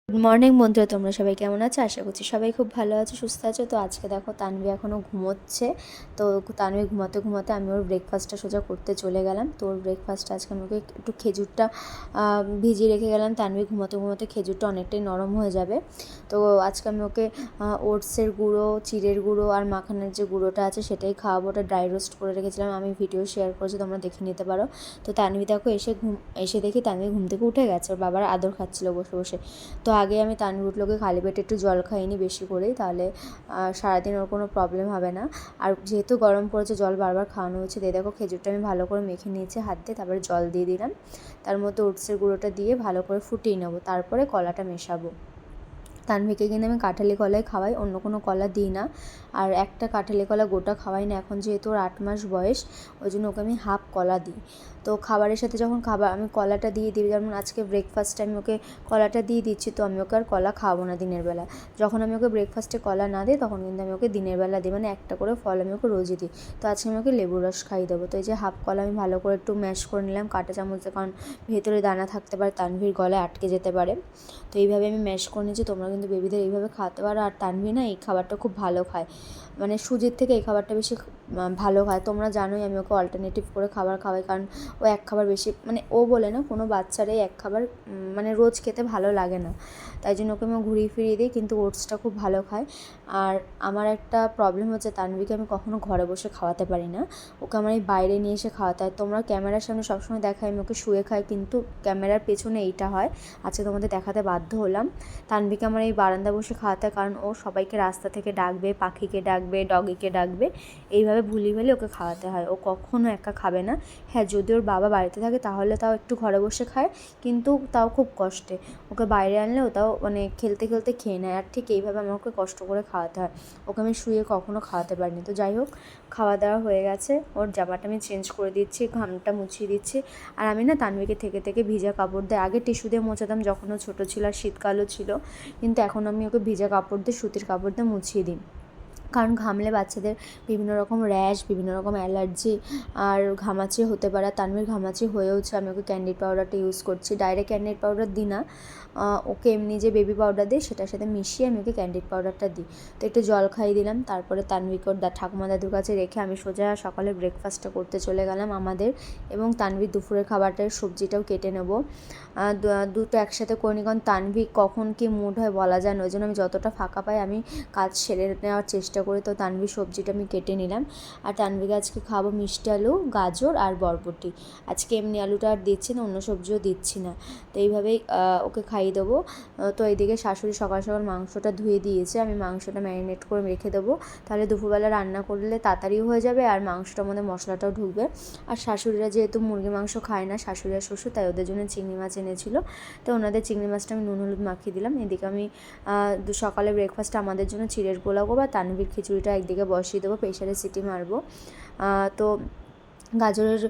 Good morning বন্ধুরা, তোমরা সবাই কেমন আছো? আশা করছি সবাই খুব ভালো আছো, সুস্থ আছো। তো আজকে দেখো তানভি এখনও ঘুমোচ্ছে। তো তানভি ঘুমাতে ঘুমাতে আমি ওর ব্রেকফাস্টটা সোজা করতে চলে গেলাম। তো ওর ব্রেকফাস্টটা আজকে আমি ওকে একটু খেজুরটা ভিজিয়ে রেখে গেলাম। তানভি ঘুমাতে ঘুমাতে খেজুরটা অনেকটাই নরম হয়ে যাবে। তো আজকে আমি ওকে ওটসের গুঁড়ো, চিড়ের গুঁড়ো আর মাখানের যে গুঁড়োটা আছে সেটাই খাওয়াবো। ওটা ড্রাই রোস্ট করে রেখেছিলাম, আমি ভিডিও শেয়ার করেছি, তোমরা দেখে নিতে পারো। তো তানভি দেখো এসে দেখি তানভি ঘুম থেকে উঠে গেছে, ওর বাবার আদর খাচ্ছিলো বসে বসে। তো আগে আমি তানভি উঠলোকে খালি পেটে একটু জল খাইনি বেশি করেই, তাহলে সারাদিন ওর কোনো প্রবলেম হবে না। আর যেহেতু গরম পড়েছে জল বারবার খাওয়ানো হচ্ছে। দিয়ে দেখো খেজুরটা আমি ভালো করে মেখে নিয়েছি হাত দিয়ে, তারপরে জল দিয়ে দিলাম, তার মধ্যে ওটসের গুঁড়োটা দিয়ে ভালো করে ফুটিয়ে নেবো, তারপরে কলাটা মেশাবো। তানভিকে কিন্তু আমি কাঁঠালি কলাই খাওয়াই, অন্য কোনো কলা দিই না। আর একটা কাঁঠালি কলা গোটা খাওয়াই না এখন, যেহেতু ওর 8 মাস বয়স, ওই জন্য ওকে আমি হাফ কলা দিই। তো খাবারের সাথে যখন আমি কলাটা দিয়ে দিই, যেমন আজকে ব্রেকফাস্টে আমি ওকে কলাটা দিয়ে দিচ্ছি, তো আমি ওকে আর কলা খাওয়াবো না দিনের বেলা। যখন আমি ওকে ব্রেকফাস্টে কলা না দিই তখন কিন্তু আমি ওকে দিনের বেলা দিই, মানে একটা করে ফল আমি ওকে রোজই দিই। তো আজকে আমি ওকে লেবুর রস খাইয়ে দেবো। তো এই যে হাফ কলা আমি ভালো করে একটু ম্যাশ করে নিলাম কাঁটা চামচে, কারণ ভেতরে দানা থাকতে পারে, তানভির গলায় আটকে যেতে পারে। তো এইভাবে আমি ম্যাশ করে নিয়েছি। তোমরা কিন্তু বেবিদের এইভাবে খাওয়াতে পারো। আর তানভি না এই খাবারটা খুব ভালো খায়, মানে সুজির থেকে এই খাবারটা বেশি ভালো খায়। তোমরা জানোই আমি ওকে অল্টারনেটিভ করে খাবার খাওয়াই, কারণ ও এক খাবার বেশি, মানে ও বলে না, কোনো বাচ্চারাই এক খাবার মানে রোজ খেতে ভালো লাগে না, তাই জন্য ওকে আমি ঘুরিয়ে ফিরিয়ে দিই। কিন্তু ওটসটা খুব ভালো খায়। আর আমার একটা প্রবলেম হচ্ছে, তানভিকে আমি কখনো ঘরে বসে খাওয়াতে পারি না, ওকে আমার এই বাইরে নিয়ে এসে খাওয়াতে হয়। তোমরা ক্যামেরার সামনে সবসময় দেখায় আমি ওকে শুয়ে খাই, কিন্তু ক্যামেরার পেছনে এইটা হয়। আজকে তোমাদের দেখাতে বাধ্য হলাম। তানভিকে আমার এই বারান্দা বসে খাওয়াতে হয়, কারণ ও সবাইকে রাস্তা থেকে ডাকবে, পাখিকে ডাকবে, ডগিকে ডাকবে, এইভাবে ভুলি ভালি ওকে খাওয়াতে হয়। ও কখনো একা খাবে না। হ্যাঁ, যদি ওর বাবা বাড়িতে থাকে তাহলে তাও একটু ঘরে বসে খায়, কিন্তু তাও খুব কষ্টে। ওকে বাইরে আনলেও তাও মানে খেলতে খেলতে খেয়ে নেয়। আর ঠিক এইভাবে আমাকে কষ্ট করে খাওয়াতে হয়, ওকে আমি শুয়ে কখনো খাওয়াতে পারিনি। তো যাই হোক, খাওয়া দাওয়া হয়ে গেছে, ওর জামাটা আমি চেঞ্জ করে দিচ্ছি, ঘামটা মুছিয়ে দিচ্ছি। আর আমি না তানভিকে থেকে থেকে ভিজা কাপড় দিয়ে, আগে টিস্যু দিয়ে মোছাতাম যখন ও ছোটো ছিল আর শীতকালও ছিল, কিন্তু এখন আমি ওকে ভিজা কাপড় দিয়ে, সুতির কাপড় দিয়ে মুছিয়ে দিই। কারণ ঘামলে বাচ্চাদের বিভিন্ন রকম র্যাশ, বিভিন্ন রকম অ্যালার্জি আর ঘামাচি হতে পারে। তানভীর ঘামাচি হয়েওছে, আমি ওকে ক্যান্ডিড পাউডারটা ইউজ করছি। ডাইরেক্ট ক্যান্ডিড পাউডার দিই না, ওকে এমনি যে বেবি পাউডার দিই সেটার সাথে মিশিয়ে আমি ওকে ক্যান্ডিড পাউডারটা দিই। তো একটু জল খাইয়ে দিলাম, তারপরে তানভীকে ওর ঠাকুমা দাদুর কাছে রেখে আমি সোজা সকালে ব্রেকফাস্টটা করতে চলে গেলাম আমাদের। এবং তানভীর দুপুরের খাবারটার সবজিটাও কেটে নেবো, দুটো একসাথে করে নিই, কারণ তানভী কখন কি মুড হয় বলা যায় না। ওই জন্য আমি যতটা ফাঁকা পাই আমি কাজ সেরে নেওয়ার চেষ্টা করি। তো তানভীর সবজিটা আমি কেটে নিলাম। আর তানভীকে আজকে খাবো মিষ্টি আলু, গাজর আর বরবটি। আজকে এমনি আলুটা আর দিচ্ছি না, অন্য সবজিও দিচ্ছি না। তো এইভাবেই ওকে খাইয়ে দেবো। তো এইদিকে শাশুড়ি সকাল সকাল মাংসটা ধুয়ে দিয়েছে, আমি মাংসটা ম্যারিনেট করে রেখে দেবো, তাহলে দুপুরবেলা রান্না করলে তাড়াতাড়িও হয়ে যাবে আর মাংসটার মধ্যে মশলাটাও ঢুকবে। আর শাশুড়িরা যেহেতু মুরগি মাংস খায় না, শাশুড়ি আর শ্বশুর, তাই ওদের জন্য চিংড়ি মাছ এনেছিল। তো ওনাদের চিংড়ি মাছটা আমি নুন হলুদ মাখিয়ে দিলাম। এদিকে আমি সকালে ব্রেকফাস্টে আমাদের জন্য চিড়ের পোলাও করবো, আর তানভীর খিচুড়িটা একদিকে বসিয়ে দেবো, প্রেশারে সিটি মারবো। তো গাজরের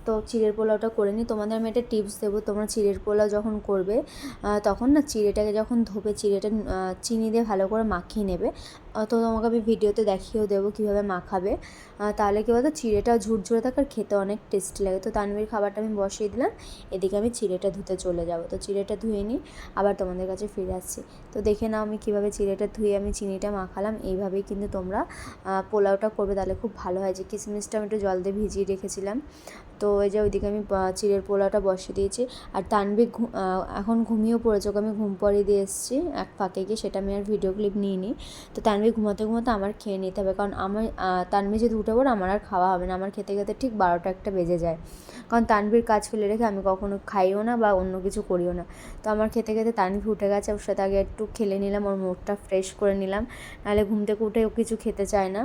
তো চিড়ের পোলাওটা করে নিই। তোমাদের আমি একটা টিপস দেবো, তোমরা চিড়ের পোলাও যখন করবে তখন না চিড়েটাকে যখন ধোবে, চিড়েটা চিনি দিয়ে ভালো করে মাখিয়ে নেবে। তো তোমাকে আমি ভিডিওতে দেখিয়েও দেবো কীভাবে মাখাবে, তাহলে কী বলতো চিড়েটা ঝুরঝুরে থাকে আর খেতে অনেক টেস্টি লাগে। তো তানভীর খাবারটা আমি বসিয়ে দিলাম, এদিকে আমি চিড়েটা ধুতে চলে যাব। তো চিড়েটা ধুয়ে নিই, আবার তোমাদের কাছে ফিরে আসছি। তো দেখে নাও আমি কীভাবে চিড়েটা ধুয়ে আমি চিনিটা মাখালাম। এইভাবেই কিন্তু তোমরা পোলাওটা করবে, তাহলে খুব ভালো হয়। যে কিশমিশটা আমি একটু জল দিয়ে ভিজিয়ে রেখেছিলাম। তো এই যে ওইদিকে আমি চিড়ের পোলাওটা বসিয়ে দিয়েছি। আর তানভী এখন ঘুমিয়েও পড়েছে, ওকে আমি ঘুম পাড়িয়ে দিয়ে এসেছি এক ফাঁকে গিয়ে, সেটা আমি আর ভিডিও ক্লিপ নিইনি। তো তানভী ঘুমাতে ঘুমাতে আমার খেয়ে নিতে হবে, কারণ আমার তানভী যদি উঠে পড়ে আমার আর খাওয়া হবে না। আমার খেতে খেতে ঠিক 12টা-1টা বেজে যায়, কারণ তানভীর কাজ ফেলে রেখে আমি কখনো খাইও না বা অন্য কিছু করিও না। তো আমার খেতে খেতে তানভী উঠে গেছে, ওর সাথে আগে একটু খেলে নিলাম, ওর মুডটা ফ্রেশ করে নিলাম, নাহলে ঘুম থেকে উঠে ও কিছু খেতে চায় না।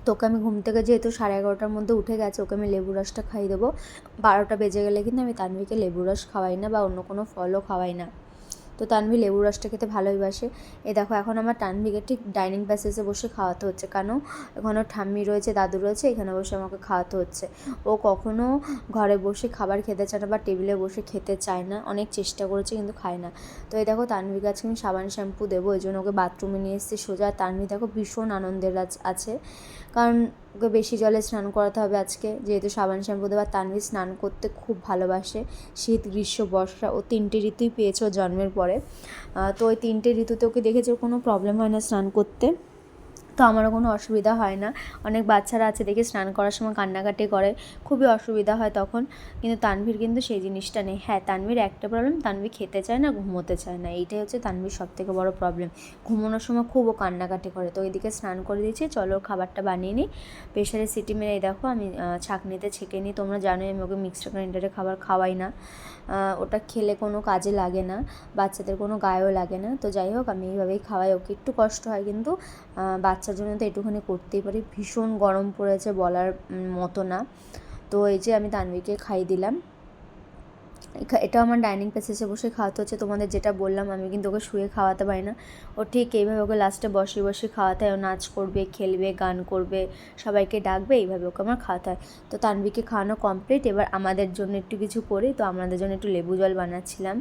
তো ওকে আমি ঘুম থেকে যেহেতু 11:30টার মধ্যে উঠে গেছে, ওকে আমি লেবু রসটা খাইয়ে দেবো। 12টা বেজে গেলে কিন্তু আমি তানভীকে লেবু রস খাওয়াই না বা অন্য কোনো ফলও খাওয়াই না। তো তানভী লেবু রসটা খেতে ভালোইবাসে। এই দেখো এখন আমার তানভীকে ঠিক ডাইনিং প্যাসেজে বসে খাওয়াতে হচ্ছে, কেন এখানে ঠাম্মি রয়েছে, দাদু রয়েছে, এখানে বসে আমাকে খাওয়াতে হচ্ছে। ও কখনো ঘরে বসে খাবার খেতে চায় না বা টেবিলে বসে খেতে চায় না, অনেক চেষ্টা করেছে কিন্তু খায় না। তো এই দেখো তানভীকে আজকে আমি সাবান শ্যাম্পু দেবো, এই জন্য ওকে বাথরুমে নিয়ে এসেছি সোজা। তানভী দেখো ভীষণ আনন্দের আছে, কারণ ওকে বেশি জলে স্নান করাতে হবে আজকে, যেহেতু সাবান শ্যাম্পু দেওয়া। তানভি স্নান করতে খুব ভালোবাসে, শীত গ্রীষ্ম বর্ষা ও 3টে ঋতুই পেয়েছে ও জন্মের পরে। তো ওই 3টে ঋতুতে ওকে দেখেছি কোনো প্রবলেম হয় না স্নান করতে, তো আমারও কোনো অসুবিধা হয় না। অনেক বাচ্চারা আছে দেখি স্নান করার সময় কান্নাকাটি করে, খুবই অসুবিধা হয় তখন, কিন্তু তানভীর কিন্তু সেই জিনিসটা নেই। হ্যাঁ, তানভীর একটা প্রবলেম, তানভী খেতে চায় না, ঘুমোতে চায় না, এইটাই হচ্ছে তানভীর সবথেকে বড় প্রবলেম। ঘুমোনোর সময় খুব ও কান্নাকাটি করে। তো ওইদিকে স্নান করে দিয়েছি, চলো খাবারটা বানিয়ে নিই। প্রেশারে সিটি মেরে দেখো আমি ছাঁকনিতে ছেঁকে নিই। তোমরা জানোই আমি ওকে মিক্সড গ্রাইন্ডারে খাবার খাওয়াই না, ওটা খেলে কোনো কাজে লাগে না, বাচ্চাদের কোনো গায়েও লাগে না। তো যাই হোক, আমি এইভাবেই খাওয়াই ওকে। একটু কষ্ট হয় কিন্তু বাচ্চার জন্য তো একটুখানি করতেই পারি। ভীষণ গরম পড়েছে, বলার মতো না। তো এই যে আমি তানভীকে খাইয়ে দিলাম। এটা আমার ডাইনিং প্যাসেজে বসে খাওয়াতে হচ্ছে। তোমাদের যেটা বললাম, আমি কিন্তু ওকে শুয়ে খাওয়াতে পারি না, ও ঠিক এইভাবে ওকে লাস্টে বসে বসে খাওয়াতে হয়। ও নাচ করবে, খেলবে, গান করবে, সবাইকে ডাকবে, এইভাবে ওকে আমার খাওয়াতে হয়। তো তানভীকে খাওয়ানো কমপ্লিট, এবার আমাদের জন্য একটু কিছু করি। তো আমাদের জন্য একটু লেবু জল বানাচ্ছিলাম,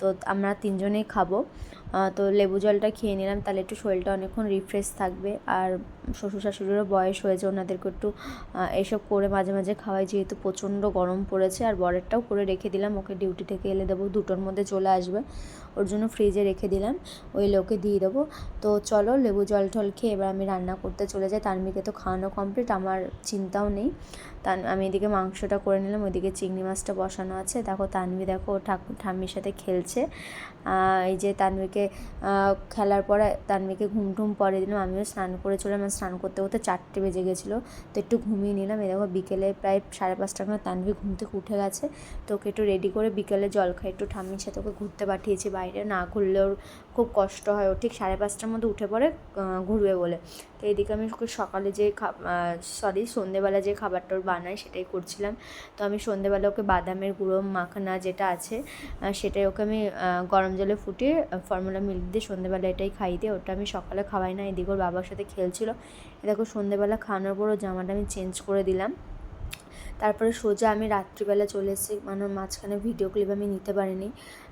তো আমরা 3জনেই খাবো। তো লেবু জলটা খেয়ে নিলাম, তাহলে একটু শরীরটা অনেকক্ষণ রিফ্রেশ থাকবে। আর শ্বশুর শাশুড়িরও বয়স হয়েছে, ওনাদেরকে একটু এসব করে মাঝে মাঝে খাওয়াই, যেহেতু প্রচণ্ড গরম পড়েছে। আর বরেরটাও করে রেখে দিলাম, ওকে ডিউটি থেকে এলে দেবো, 2টোর মধ্যে চলে আসবে, ওর জন্য ফ্রিজে রেখে দিলাম, ওই লোকে দিয়ে দেবো। তো চলো লেবু জল টল খেয়ে এবার আমি রান্না করতে চলে যাই। তানভীকে তো খাওয়ানো কমপ্লিট, আমার চিন্তাও নেই। আমি এদিকে মাংসটা করে নিলাম, ওইদিকে চিংড়ি মাছটা বসানো আছে। দেখো তানভী, দেখো ও ঠাম্মির সাথে খেলছে। এই যে তানভীকে খেলার পরে তানভীকে ঘুম টুম পরে দিলাম, আমিও স্নান করে চলে। আমার স্নান করতে করতে 4টে বেজে গেছিলো, তো একটু ঘুমিয়ে নিলাম। এই দেখো বিকেলে প্রায় 5:30টার সময় তানভী ঘুম থেকে উঠে গেছে। তো ওকে একটু রেডি করে বিকেলে জলখাই একটু ঠাম্মির সাথে ওকে ঘুরতে পাঠিয়েছি বাইরে, না ঘুরলে ওর খুব কষ্ট হয়। ও ঠিক 5:30টার মধ্যে উঠে পড়ে ঘুরবে বলে। তো এইদিকে আমি ওকে সকালে যে সন্ধেবেলা যে খাবারটা ওর বানাই সেটাই করছিলাম। তো আমি সন্ধেবেলা ওকে বাদামের গুঁড়ো মাখানা যেটা আছে সেটাই ওকে আমি গরম জলে ফুটিয়ে ফর্মুলা মিল্ক দিয়ে সন্ধেবেলা এটাই খাইয়ে দিই। ওটা আমি সকালে খাওয়াই না। এদিকে ওর বাবার সাথে খেলছিলো। দেখো সন্ধেবেলা খাওয়ানোর পর ওর জামাটা আমি চেঞ্জ করে দিলাম। তারপরে সোজা আমি রাত্রিবেলা চলে এসেছি, মানে মাঝখানে ভিডিও ক্লিপ আমি নিতে পারিনি।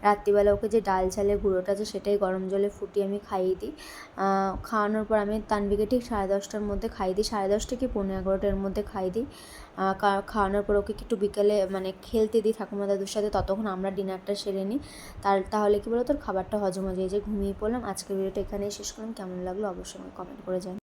রাত্রিবেলা ওকে যে ডাল চালের গুঁড়োটা আছে সেটাই গরম জলে ফুটিয়ে আমি খাইয়ে দিই। খাওয়ানোর পর আমি তানভীকে ঠিক 10:30টার মধ্যে খাইয়ে দিই, 10:30টা কি 11:45টার মধ্যে খাইয়ে দিই। খাওয়ানোর পর ওকে একটু বিকেলে মানে খেলতে দিই ঠাকুমা দাদুর সাথে, ততক্ষণ আমরা ডিনারটা সেরে নিই। তাহলে কি বলো, তোর খাবারটা হজম হয়ে যায়। যে ঘুমিয়ে পড়লাম। আজকের ভিডিওটা এখানেই শেষ করলাম। কেমন লাগলো অবশ্যই আমাকে কমেন্ট করে জানাও।